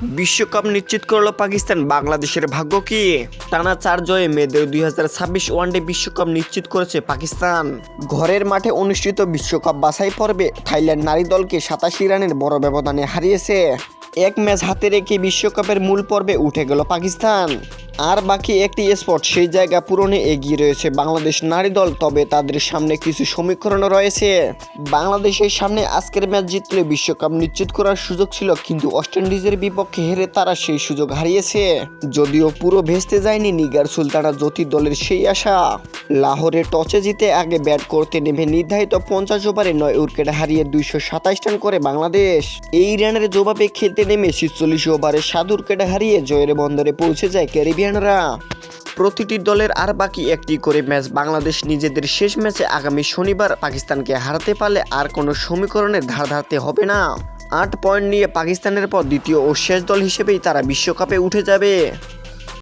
বিশ্বকাপ নিশ্চিত করলো পাকিস্তান, বাংলাদেশের ভাগ্য কি? টানা 4 জয়ে মেয়েদের 2026 ওয়ানডে বিশ্বকাপ নিশ্চিত করেছে পাকিস্তান। ঘরের মাঠে অনুষ্ঠিত বিশ্বকাপ বাছাই পর্বে থাইল্যান্ড নারী দলকে 87 রানের বড় ব্যবধানে হারিয়েছে। এক ম্যাচ হাতে রেখে বিশ্বকাপের মূল পর্বে উঠে গেল পাকিস্তান। আর বাকি একটি স্পট সেই জায়গা পূরণে এগিয়ে রয়েছে বাংলাদেশ নারী দল। তবে তাদের সামনে কিছু সমীকরণ রয়েছে। বাংলাদেশের সামনে আজকের ম্যাচ জিতলে বিশ্বকাপ নিশ্চিত করার সুযোগ ছিল, কিন্তু ওয়েস্ট ইন্ডিজের বিপক্ষে হেরে তারা সেই সুযোগ হারিয়েছে। যদিও পুরো ভেস্তে যায়নি নিগার সুলতানা জ্যোতি দলের সেই আশা। লাহোরে টসে জিতে আগে ব্যাট করতে নেমে নির্ধারিত 50 ওভারে 9 উইকেট হারিয়ে 227 রান করে বাংলাদেশ। এই রানের জবাবে খেলতে নেমে 46 ওভারে 7 উইকেট হারিয়ে জয়ের বন্দরে পৌঁছে যায় ক্যারিবিয়ানরা। প্রতিটি দলের আর বাকি একটি করে ম্যাচ। বাংলাদেশ নিজেদের শেষ ম্যাচে আগামী শনিবার পাকিস্তানকে হারাতে পারলে আর কোনো সমীকরণের ধার ধারতে হবে না। 8 পয়েন্ট নিয়ে পাকিস্তানের পর দ্বিতীয় ও শেষ দল হিসেবেই তারা বিশ্বকাপে উঠে যাবে।